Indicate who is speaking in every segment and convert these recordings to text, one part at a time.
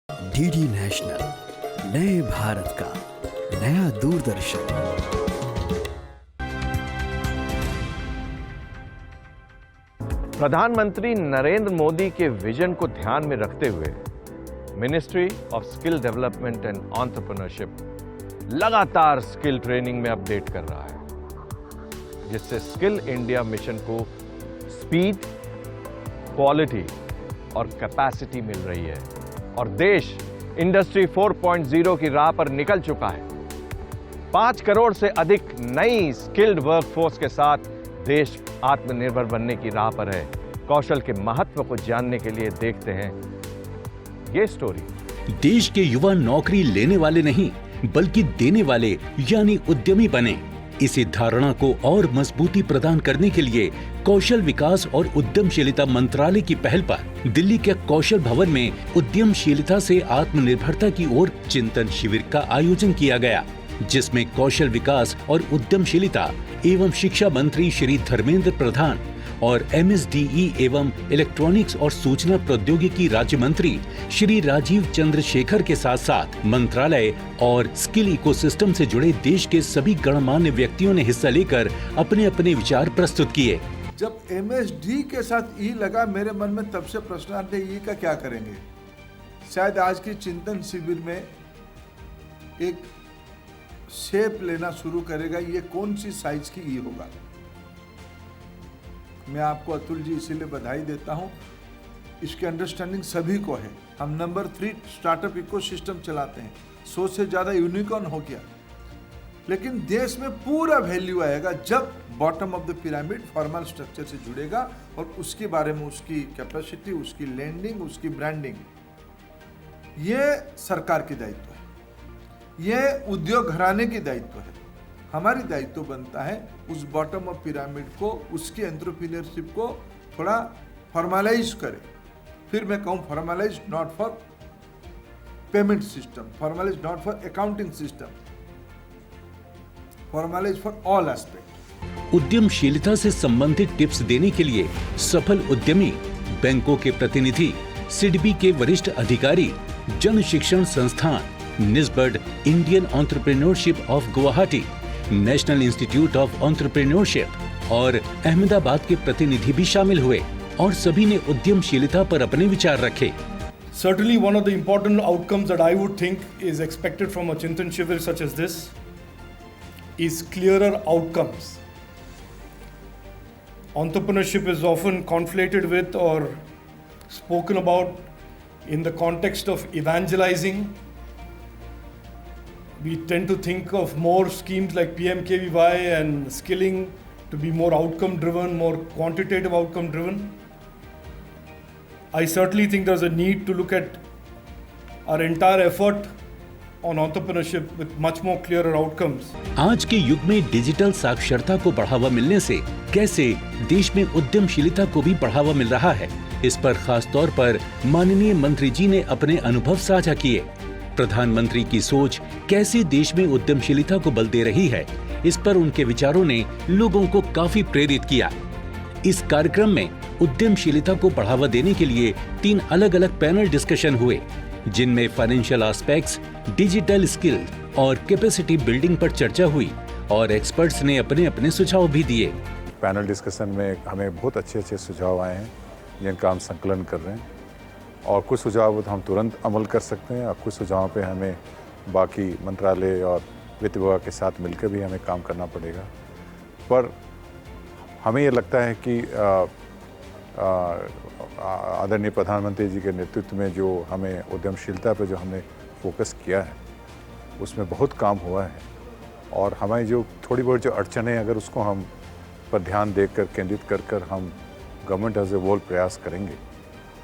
Speaker 1: DD national, नए भारत का नया दूरदर्शन।
Speaker 2: प्रधानमंत्री नरेंद्र मोदी के विजन को ध्यान में रखते हुए ministry of skill development and entrepreneurship लगातार स्किल ट्रेनिंग में अपडेट कर रहा है, जिससे स्किल इंडिया मिशन को स्पीड, क्वालिटी और कैपेसिटी मिल रही है और देश इंडस्ट्री 4.0 की राह पर निकल चुका है। 5 करोड़ से अधिक नई स्किल्ड वर्कफोर्स के साथ देश आत्मनिर्भर बनने की राह पर है। कौशल के महत्व को जानने के लिए देखते हैं ये स्टोरी।
Speaker 3: देश के युवा नौकरी लेने वाले नहीं बल्कि देने वाले यानी उद्यमी बने, इसी धारणा को और मजबूती प्रदान करने के लिए कौशल विकास और उद्यमशीलता मंत्रालय की पहल पर दिल्ली के कौशल भवन में उद्यमशीलता से आत्मनिर्भरता की ओर चिंतन शिविर का आयोजन किया गया, जिसमें कौशल विकास और उद्यमशीलता एवं शिक्षा मंत्री श्री धर्मेंद्र प्रधान और MSDE एवं इलेक्ट्रॉनिक्स और सूचना प्रौद्योगिकी राज्य मंत्री श्री राजीव चंद्रशेखर के साथ साथ मंत्रालय और स्किल इकोसिस्टम से जुड़े देश के सभी गणमान्य व्यक्तियों ने हिस्सा लेकर अपने अपने विचार प्रस्तुत किए।
Speaker 4: जब MSD के साथ ई लगा, मेरे मन में तब से प्रश्न आते ई का क्या करेंगे। शायद आज की चिंतन शिविर में एक शेप लेना शुरू करेगा, ये कौन सी साइज की ई होगा। मैं आपको अतुल जी इसीलिए बधाई देता हूं, इसकी अंडरस्टैंडिंग सभी को है। हम नंबर 3 स्टार्टअप इकोसिस्टम चलाते हैं, 100 से ज़्यादा यूनिकॉर्न हो गया, लेकिन देश में पूरा वैल्यू आएगा जब bottom of the pyramid formal structure से जुड़ेगा और उसके बारे में उसकी कैपेसिटी, उसकी लैंडिंग, उसकी ब्रांडिंग, ये सरकार की दायित्व है, ये उद्योग घराने की दायित्व है। हमारी दायित्व बनता है उस बॉटम ऑफ पिरामिड को, उसकी एंटरप्रेन्योरशिप को थोड़ा फॉर्मलाइज करें। फिर मैं कहूँ formalise not for payment system, formalise not for accounting system, formalise for all aspect.
Speaker 3: उद्यमशीलता से संबंधित टिप्स देने के लिए सफल उद्यमी, बैंकों के प्रतिनिधि, सिडबी के वरिष्ठ अधिकारी, Jan Shikshan Sansthan, NIESBUD Indian entrepreneurship of Guwahati, national institute of entrepreneurship और अहमदाबाद के प्रतिनिधि भी शामिल हुए और सभी ने उद्यमशीलता पर अपने विचार रखे।
Speaker 5: Certainly one of the important outcomes that I would think is expected from a Chintan Shivir such as this is clearer outcomes. Entrepreneurship is often conflated with or spoken about in the context of evangelizing. We tend to think of more schemes like PMKVY and skilling to be more outcome driven, more quantitative outcome driven. I certainly think there's a need to look at our entire effort on entrepreneurship with much more clearer outcomes.
Speaker 3: आज के युग में digital साक्षरता को बढ़ावा मिलने से कैसे देश में उद्यमशीलता को भी बढ़ावा मिल रहा है, इस पर खास तौर पर माननीय मंत्री जी ने अपने अनुभव साझा किए। प्रधानमंत्री की सोच कैसे देश में उद्यमशीलता को बल दे रही है, इस पर उनके विचारों ने लोगों को काफी प्रेरित किया। इस कार्यक्रम में उद्यमशीलता को बढ़ावा देने के लिए 3 अलग-अलग पैनल डिस्कशन हुए, जिनमें फाइनेंशियल एस्पेक्ट्स, डिजिटल स्किल और कैपेसिटी बिल्डिंग पर चर्चा हुई और एक्सपर्ट्स ने अपने अपने सुझाव भी दिए।
Speaker 6: पैनल डिस्कशन में हमें बहुत अच्छे सुझाव आए हैं, जिनका हम संकलन कर रहे हैं और कुछ सुझाव हम तुरंत अमल कर सकते हैं और कुछ सुझावों पे हमें बाकी मंत्रालय और वित्त विभाग के साथ मिलकर भी हमें काम करना पड़ेगा। पर हमें ये लगता है कि आदरणीय प्रधानमंत्री जी के नेतृत्व में जो हमें उद्यमशीलता पे जो हमने फोकस किया है, उसमें बहुत काम हुआ है और हमें जो थोड़ी बहुत जो अड़चनें, अगर उसको हम पर ध्यान देकर केंद्रित कर हम गवर्नमेंट एज ए होल प्रयास करेंगे,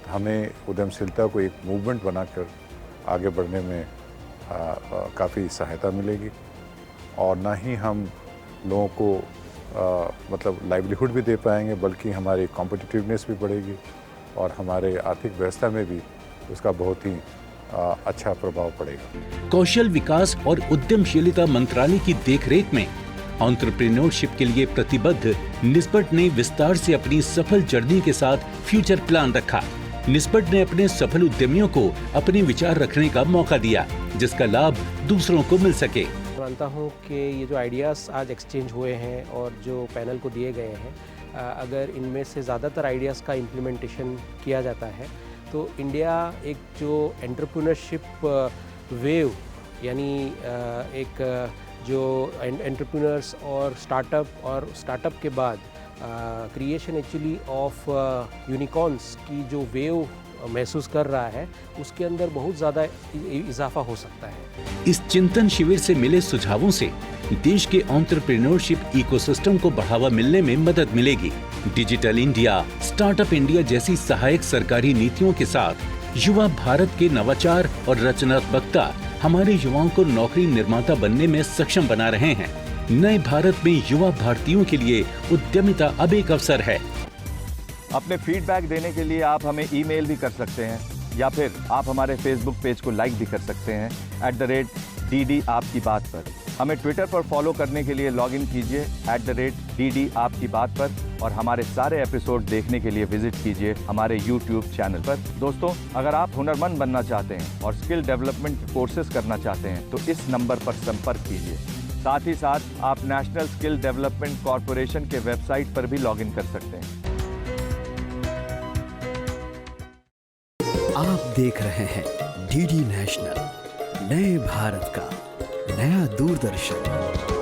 Speaker 6: हमें उद्यमशीलता को एक मूवमेंट बनाकर आगे बढ़ने में काफ़ी सहायता मिलेगी और ना ही हम लोगों को मतलब लाइवलीहुड भी दे पाएंगे, बल्कि हमारी कॉम्पिटिटिवनेस भी बढ़ेगी और हमारे आर्थिक व्यवस्था में भी उसका बहुत ही अच्छा प्रभाव पड़ेगा।
Speaker 3: कौशल विकास और उद्यमशीलता मंत्रालय की देखरेख में एंटरप्रेन्योरशिप के लिए प्रतिबद्ध निस्बर्ड ने विस्तार से अपनी सफल जर्नी के साथ फ्यूचर प्लान रखा, निस्बत ने अपने सफल उद्यमियों को अपने विचार रखने का मौका दिया, जिसका लाभ दूसरों को मिल सके।
Speaker 7: मानता हूँ कि ये जो आइडियाज़ आज एक्सचेंज हुए हैं और जो पैनल को दिए गए हैं, अगर इनमें से ज़्यादातर आइडियाज़ का इम्प्लीमेंटेशन किया जाता है तो इंडिया एक जो एंटरप्रेन्योरशिप वेव, यानी एक जो एंटरप्रेन्योर्स और स्टार्टअप के बाद क्रिएशन एक्चुअली ऑफ यूनिकॉर्न्स की जो वेव महसूस कर रहा है, उसके अंदर बहुत ज़्यादा इजाफा हो सकता है।
Speaker 3: इस चिंतन शिविर से मिले सुझावों से देश के एंटरप्रेन्योरशिप इकोसिस्टम को बढ़ावा मिलने में मदद मिलेगी। डिजिटल इंडिया, स्टार्टअप इंडिया जैसी सहायक सरकारी नीतियों के साथ युवा भारत के नवाचार और रचनात्मकता हमारे युवाओं को नौकरी निर्माता बनने में सक्षम बना रहे हैं। नए भारत में युवा भारतीयों के लिए उद्यमिता अब एक अवसर है।
Speaker 2: अपने फीडबैक देने के लिए आप हमें ईमेल भी कर सकते हैं, या फिर आप हमारे फेसबुक पेज को लाइक भी कर सकते हैं @DD आपकी बात पर। हमें ट्विटर पर फॉलो करने के लिए लॉगिन कीजिए @DD आपकी बात पर, और हमारे सारे एपिसोड देखने के लिए विजिट कीजिए हमारे यूट्यूब चैनल पर। दोस्तों, अगर आप हुनरमंद बनना चाहते हैं और स्किल डेवलपमेंट कोर्सेज करना चाहते हैं तो इस नंबर पर संपर्क कीजिए। साथ ही साथ आप नेशनल स्किल डेवलपमेंट कॉरपोरेशन के वेबसाइट पर भी लॉगिन कर सकते हैं।
Speaker 1: आप देख रहे हैं DD नेशनल, नए भारत का नया दूरदर्शन।